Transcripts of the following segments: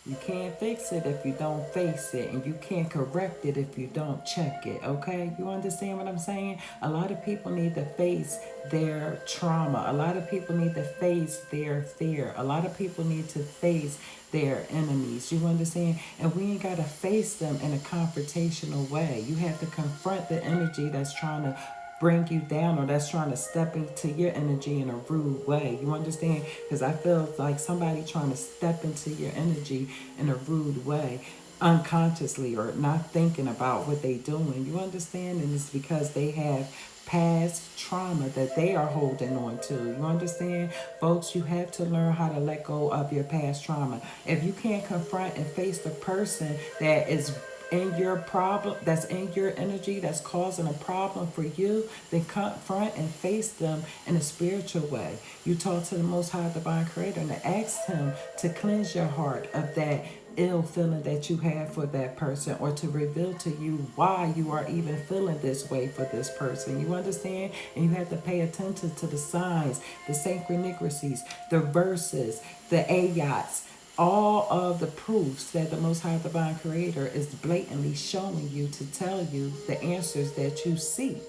You can't fix it if you don't face it, and you can't correct it if you don't check it, okay? You understand what I'm saying? A lot of people need to face their trauma. A lot of people need to face their fear. A lot of people need to face their enemies. You understand? And we ain't got to face them in a confrontational way. You have to confront the energy that's trying to bring you down, or that's trying to step into your energy in a rude way. You understand? Because I feel like somebody trying to step into your energy in a rude way unconsciously, or not thinking about what they doing. You understand? And it's because they have past trauma that they are holding on to. You understand? Folks, you have to learn how to let go of your past trauma. If you can't confront and face the person that is in your problem, that's in your energy, that's causing a problem for you, then confront and face them in a spiritual way. You talk to the Most High Divine Creator and ask Him to cleanse your heart of that ill feeling that you have for that person, or to reveal to you why you are even feeling this way for this person. You understand? And you have to pay attention to the signs, the synchronicities, the verses, the ayats, all of the proofs that the Most High Divine Creator is blatantly showing you to tell you the answers that you seek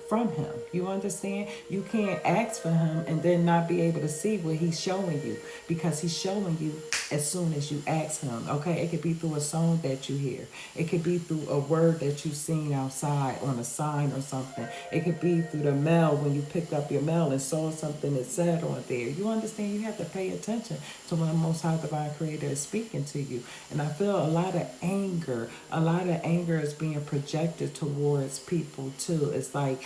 from Him. You understand? You can't ask for Him and then not be able to see what He's showing you, because He's showing you as soon as you ask Him. Okay? It could be through a song that you hear, it could be through a word that you've seen outside on a sign or something, it could be through the mail when you picked up your mail and saw something that said on there. You understand? You have to pay attention to when the Most High Divine Creator is speaking to you. And I feel a lot of anger is being projected towards people too. It's like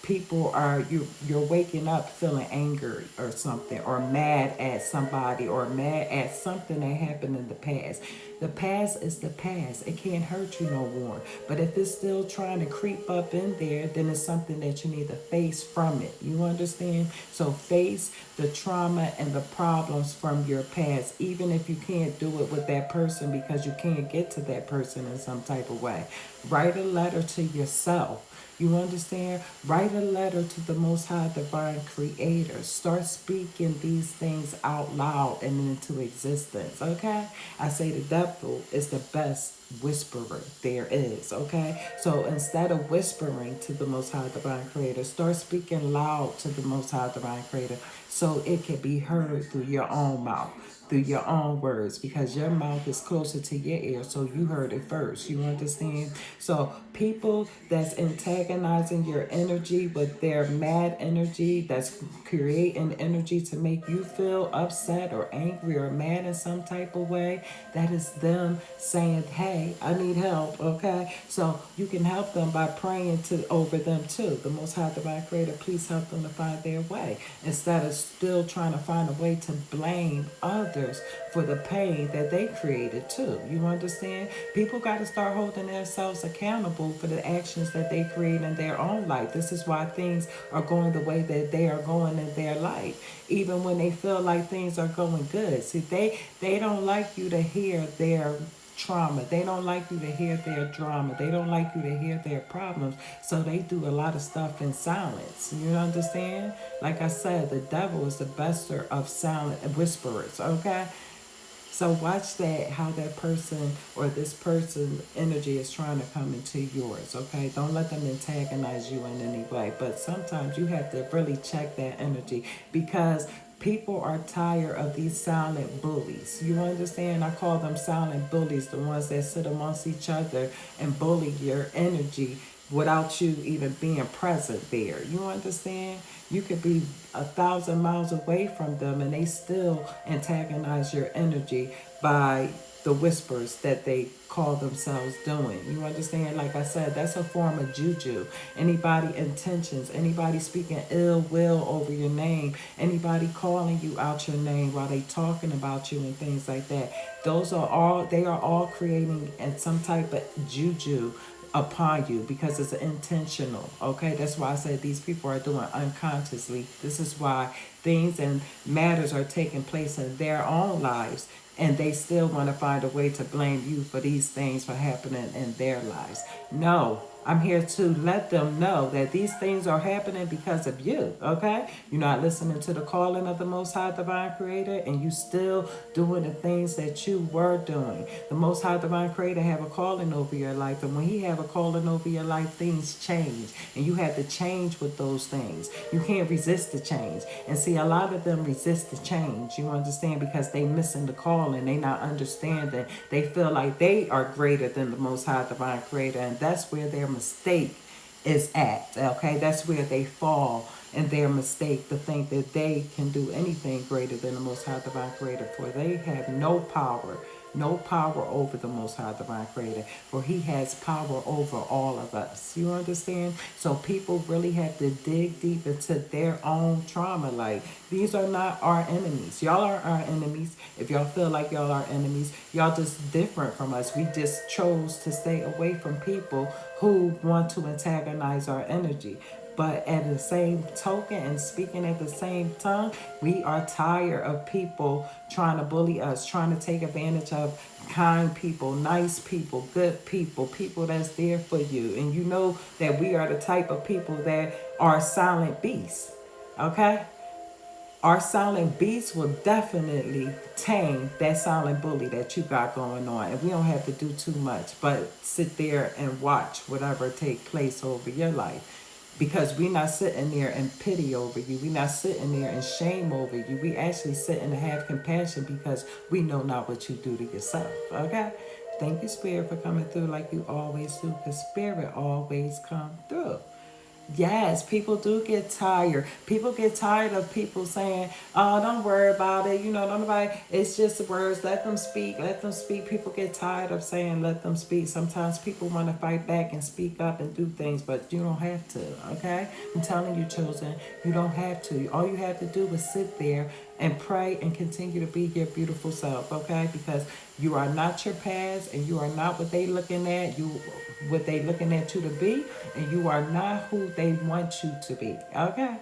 people are, you're waking up feeling angry or something, or mad at somebody, or mad at something that happened in the past. The past is the past. It can't hurt you no more. But if it's still trying to creep up in there, then it's something that you need to face from it. You understand? So face the trauma and the problems from your past, even if you can't do it with that person because you can't get to that person in some type of way. Write a letter to yourself. You understand? Write a letter to the Most High Divine Creator. Start speaking these things out loud and into existence, okay? I say the devil is the best whisperer there is, okay? So instead of whispering to the Most High Divine Creator, start speaking loud to the Most High Divine Creator so it can be heard through your own mouth, through your own words, because your mouth is closer to your ear, so you heard it first. You understand? So people that's antagonizing your energy with their mad energy, that's creating energy to make you feel upset or angry or mad in some type of way, that is them saying, hey, I need help, okay? So you can help them by praying to over them too. The Most High Divine Creator, please help them to find their way, instead of still trying to find a way to blame others for the pain that they created too. You understand? People got to start holding themselves accountable for the actions that they create in their own life. This is why things are going the way that they are going in their life, even when they feel like things are going good. See, they don't like you to hear their trauma. They don't like you to hear their drama. They don't like you to hear their problems. So they do a lot of stuff in silence. You understand? Like I said, the devil is the bester of silent whisperers, okay? So watch that, how that person or this person energy is trying to come into yours, okay? Don't let them antagonize you in any way. But sometimes you have to really check that energy, because people are tired of these silent bullies. You understand? I call them silent bullies, the ones that sit amongst each other and bully your energy without you even being present there. You understand? You could be 1,000 miles away from them and they still antagonize your energy by the whispers that they call themselves doing. You understand? Like I said, that's a form of juju. Anybody intentions, anybody speaking ill will over your name, anybody calling you out your name while they talking about you and things like that. They are all creating some type of juju upon you, because it's intentional. Okay, that's why I said these people are doing unconsciously. This is why things and matters are taking place in their own lives, and they still want to find a way to blame you for these things for happening in their lives. No, I'm here to let them know that these things are happening because of you, okay? You're not listening to the calling of the Most High Divine Creator, and you still doing the things that you were doing. The Most High Divine Creator have a calling over your life, and when He have a calling over your life, things change, and you have to change with those things. You can't resist the change. And see, a lot of them resist the change, you understand, because they missing the calling, they not understanding. They feel like they are greater than the Most High Divine Creator, and that's where their mistake is at, okay? That's where they fall in their mistake, to think that they can do anything greater than the Most High Divine Creator, for they have no power over the Most High Divine Creator, for He has power over all of us. You understand? So people really have to dig deep into their own trauma. Like, these are not our enemies. Y'all are our enemies. If y'all feel like y'all are enemies, y'all just different from us. We just chose to stay away from people who want to antagonize our energy. But at the same token, and speaking at the same tongue, we are tired of people trying to bully us, trying to take advantage of kind people, nice people, good people, people that's there for you. And you know that we are the type of people that are silent beasts, okay? Our silent beast will definitely tame that silent bully that you got going on. And we don't have to do too much but sit there and watch whatever take place over your life. Because we're not sitting there in pity over you. We're not sitting there in shame over you. We actually sitting to have compassion because we know not what you do to yourself. Okay? Thank you, Spirit, for coming through like you always do. Because Spirit always come through. Yes, people do get tired. People get tired of people saying, "Oh, don't worry about it. You know, don't nobody. It's just the words. Let them speak. Let them speak." People get tired of saying, "Let them speak." Sometimes people want to fight back and speak up and do things, but you don't have to. Okay, I'm telling you, children, you don't have to. All you have to do is sit there and pray and continue to be your beautiful self. Okay, because you are not your past, and you are not what they looking at you, what they looking at you to be, and you are not who they want you to be. Okay?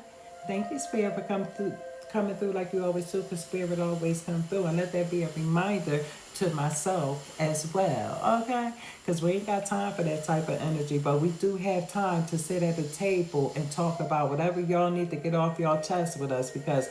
Thank you, Spirit, for coming through like you always do, because Spirit always come through. And let that be a reminder to myself as well. Okay? Because we ain't got time for that type of energy, but we do have time to sit at the table and talk about whatever y'all need to get off y'all chest with us, because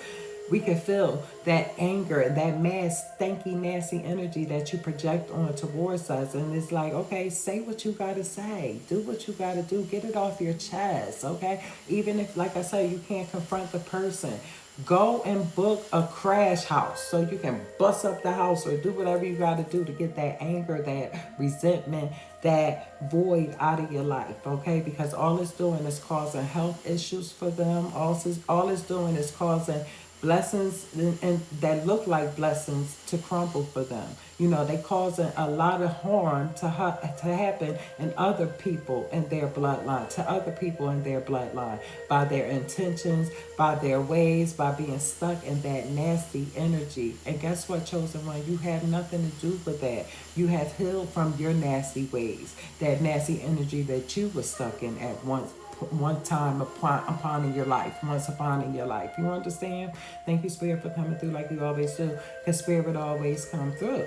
we can feel that anger, that mad, stanky, nasty energy that you project on towards us. And it's like, okay, say what you got to say. Do what you got to do. Get it off your chest, okay? Even if, like I said, you can't confront the person. Go and book a crash house so you can bust up the house or do whatever you got to do to get that anger, that resentment, that void out of your life, okay? Because all it's doing is causing health issues for them. All it's doing is causing blessings and that look like blessings to crumble for them. You know, they causing a lot of harm to happen in other people in their bloodline, to other people in their bloodline, by their intentions, by their ways, by being stuck in that nasty energy. And guess what, chosen one? You have nothing to do with that. You have healed from your nasty ways, that nasty energy that you were stuck in at one time upon in your life, once upon in your life. You understand? Thank you, Spirit, for coming through like you always do, because Spirit always come through.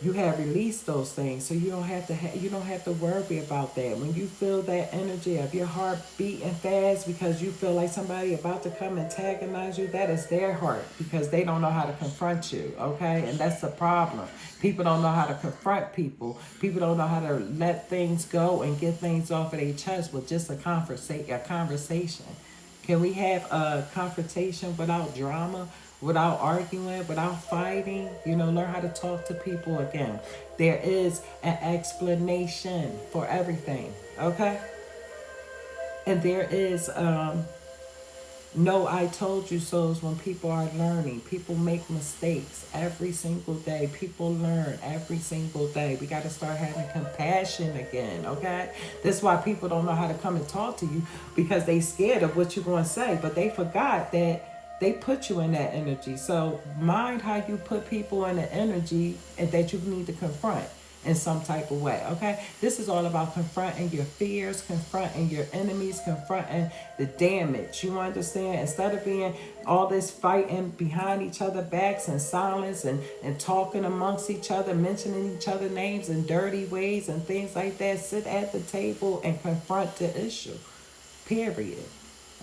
You have released those things, so you don't have to worry about that. When you feel that energy of your heart beating fast because you feel like somebody about to come antagonize you, that is their heart, because they don't know how to confront you, okay? And that's the problem. People don't know how to confront people. People don't know how to let things go and get things off of their chest with just a conversation. Can we have a confrontation without drama? Without arguing, without fighting, learn how to talk to people again. There is an explanation for everything, okay? And there is no I told you so's when people are learning. People make mistakes every single day. People learn every single day. We got to start having compassion again, okay? That's why people don't know how to come and talk to you, because they scared of what you're going to say, but they forgot that they put you in that energy. So mind how you put people in the energy and that you need to confront. in some type of way. Okay, this is all about confronting your fears, confronting your enemies, confronting the damage. You understand? Instead of being all this fighting behind each other backs and silence and talking amongst each other, mentioning each other names in dirty ways and things like that, sit at the table and confront the issue. Period.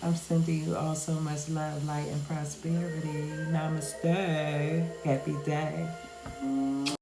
I'm sending you all so much love, light, and prosperity. Namaste. Happy day.